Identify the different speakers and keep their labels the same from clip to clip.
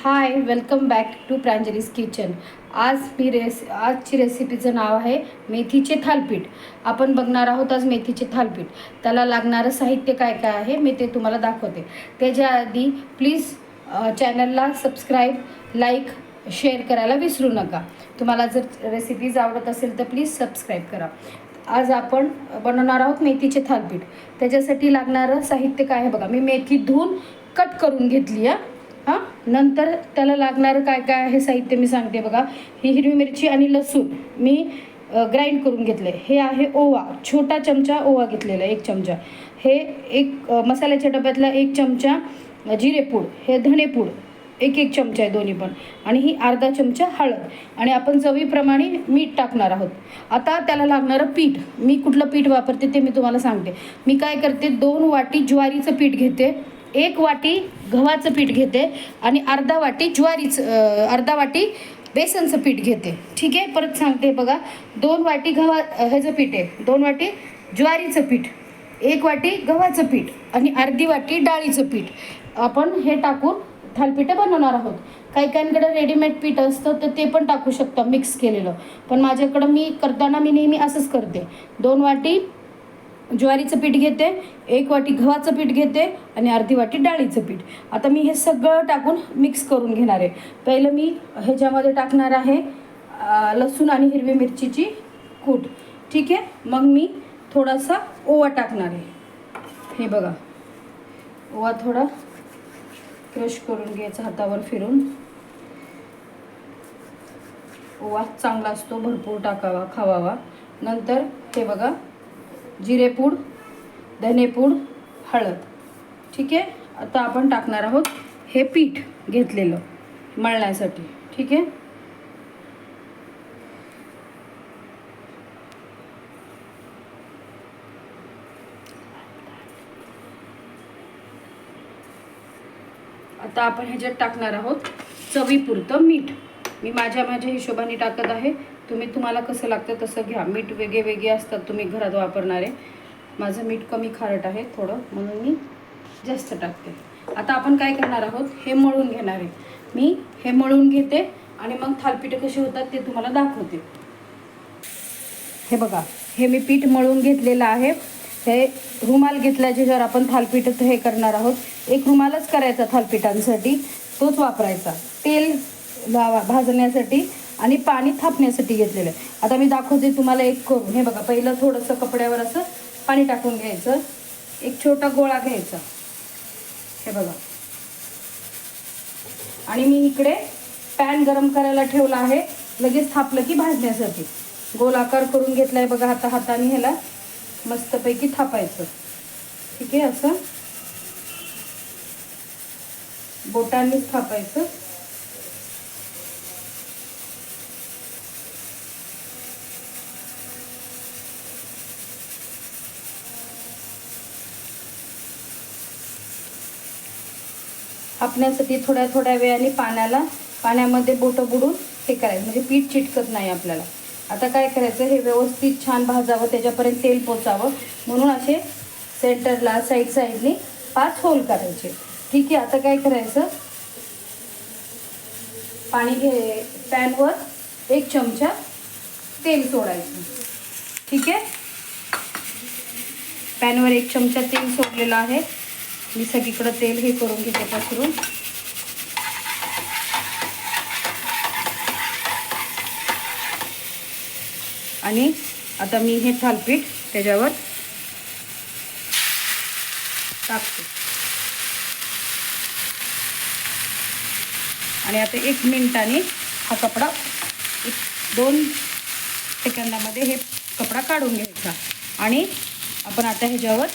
Speaker 1: High, welcome back to Pranjali's kitchen. आजची रेसिपीचं नाव आहे मेथीचे थालपीठ. आपण बघणार आहोत आज मेथीचे थालपीठ. त्याला लागणारं साहित्य काय काय आहे मी ते तुम्हाला दाखवते. त्याच्या आधी प्लीज चॅनलला सबस्क्राईब, लाईक, शेअर करायला विसरू नका. तुम्हाला जर रेसिपीज आवडत असेल तर प्लीज सबस्क्राईब करा. आज आपण बनवणार आहोत मेथीचे थालपीठ. त्याच्यासाठी लागणारं साहित्य काय आहे बघा. मी मेथी धुवून कट करून घेतली आहे. नंतर त्याला लागणारं काय काय आहे साहित्य मी सांगते बघा. ही हिरवी मिरची आणि लसूण मी ग्राइंड करून घेतले. हे आहे ओवा, छोटा चमचा ओवा घेतलेला 1 चमचा. हे एक मसाल्याच्या डब्यातला 1 चमचा जिरेपूड, हे धनेपूड 1 चमचा आहे दोन्ही पण, आणि ही अर्धा चमचा हळद, आणि आपण चवीप्रमाणे मीठ टाकणार आहोत. आता त्याला लागणारं पीठ, मी कुठलं पीठ वापरते ते मी तुम्हाला सांगते. मी काय करते, 2 वाटी ज्वारीचं पीठ घेते, 1 वाटी गव्हाचं पीठ घेते आणि अर्धा वाटी बेसनचं पीठ घेते. ठीक आहे, परत सांगते बघा. 2 वाटी ह्याचं पीठ आहे, 2 वाटी ज्वारीचं पीठ, 1 वाटी गव्हाचं पीठ आणि अर्धी वाटी डाळीचं पीठ. आपण हे टाकून थालपीठं बनवणार आहोत. काही काहींकडे रेडीमेड पीठ असतं तर ते पण टाकू शकता मिक्स केलेलं, पण माझ्याकडं मी करताना नेहमी असंच करते. 2 वाटी ज्वारीचं पीठ घेते, 1 वाटी गव्हाचं पीठ घेते आणि अर्धी वाटी डाळीचं पीठ. आता मी हे सगळं टाकून मिक्स करून घेणार आहे. पहिलं मी ह्याच्यामध्ये टाकणार आहे लसूण आणि हिरवी मिरचीची कूट. ठीक आहे, मग मी थोडासा ओवा टाकणार आहे. हे बघा, ओवा थोडा क्रश करून घ्यायचा हातावर फिरून. ओवा चांगला असतो, भरपूर टाकावा, खावावा. नंतर हे बघा, जिरेपूड, धनेपूड, हळद. ठीक आहे, आता आपण टाकणार आहोत हे पीठ घेतलेलं मळण्यासाठी. ठीक आहे, आता आपण ह्याच्यात टाकणार आहोत चवीपुरतं मीठ. मी माझ्या हिशोबाने टाकत आहे. तुम्हाला कसं लागतं तसं घ्या. मीठ वेगळे असतात तुम्ही घरात वापरणारे. माझं मीठ कमी खारट आहे थोडं, म्हणून मी जास्त टाकते. आता आपण काय करणार आहोत, हे मळून घेणार आहे. मी हे मळून घेते आणि मग थालपीठं कशी होतात ते तुम्हाला दाखवते. हे बघा, हे मी पीठ मळून घेतलेलं आहे. हे रुमाल घेतला ज्याच्यावर आपण थालपीठ हे करणार आहोत. एक रुमालच करायचा थालपीठांसाठी, तोच वापरायचा. तेल भाजण्यासाठी आणि पाणी थापण्यासाठी घेतलेलं आहे. आता मी दाखवते तुम्हाला एक करून. हे बघा, पहिलं थोडंसं कपड्यावर असं पाणी टाकून घ्यायचं, एक छोटा गोळा घ्यायचा. हे बघा, आणि मी इकडे पॅन गरम करायला ठेवला आहे, लगेच थापलं की भाजण्यासाठी. गोलाकार करून घेतलाय बघा. हाताने ह्याला मस्तपैकी थापायचं. ठीक आहे, असं बोटांनीच थापायचं. थापण्यासाठी थोड्या वेळाने पाण्यामध्ये बोटं बुडून हे करायचं, म्हणजे पीठ चिटकत नाही आपल्याला. आता काय करायचं, हे व्यवस्थित छान भाजावं, त्याच्यापर्यंत तेल पोचावं, म्हणून असे सेंटरला साईडने 5 होल करायचे. ठीक आहे, आता काय करायचं, पॅनवर 1 चमचा तेल सोडायचं. ठीक आहे, पॅनवर 1 चमचा तेल सोडलेलं आहे. मी सगळीकडं तेल हे करून घेते पसरून. आणि आता मी हे थालपीठ त्याच्यावर टाकते. आणि आता 1 मिनिटाने हा कपडा 2 सेकंदामध्ये हे कपडा काढून घ्यायचा. आणि आपण आता ह्याच्यावर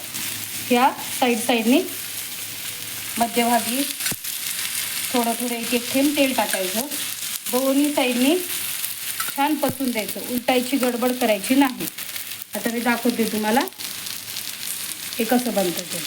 Speaker 1: ह्या साईडने मध्यभागी थोडं 1 थेंब तेल टाकायचं. दोन्ही साईडने छान पसून द्यायचं, उलटायची गडबड करायची नाही. आता मी दाखवते तुम्हाला हे कसं बनतं ते.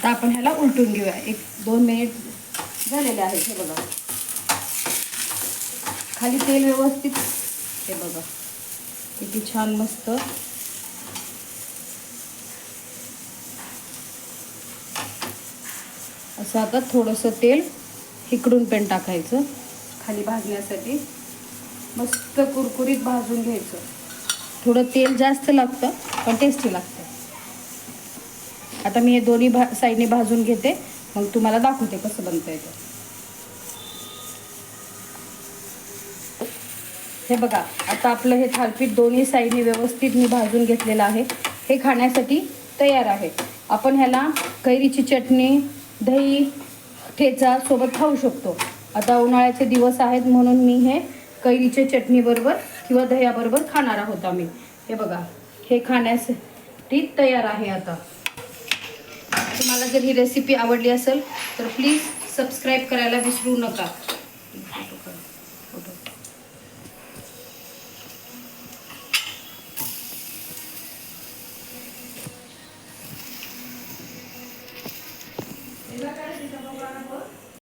Speaker 1: आता आपण ह्याला उलटून घेऊया. 1-2 मिनिट झालेले आहेत. हे बघा खाली तेल व्यवस्थित, हे बघा किती छान मस्त असं. आता थोडंसं तेल इकडून पण टाकायचं खाली भाजण्यासाठी. मस्त कुरकुरीत भाजून घ्यायचं. थोडं तेल जास्त लागतं पण टेस्टी लागतं. आता मी हे दोन्ही साईडने भाजून घेते, मग तुम्हाला दाखवते कसं बनतं ते. हे बघा आता आपलं हे थालीपीठ दोन्ही साईडने व्यवस्थित मी भाजून घेतलेलं आहे. हे खाण्यासाठी तयार आहे. आपण ह्याला कैरीची चटणी, दही, ठेचा सोबत खाऊ शकतो. आता उन्हाळ्याचे दिवस आहेत म्हणून मी हे कैरीच्या चटणीबरोबर किंवा दह्याबरोबर खाणार आहोत आम्ही. हे बघा हे खाण्यासाठी तयार आहे. आता तुम्हाला जर ही रेसिपी आवडली असेल तर प्लीज सबस्क्राईब करायला विसरू नका.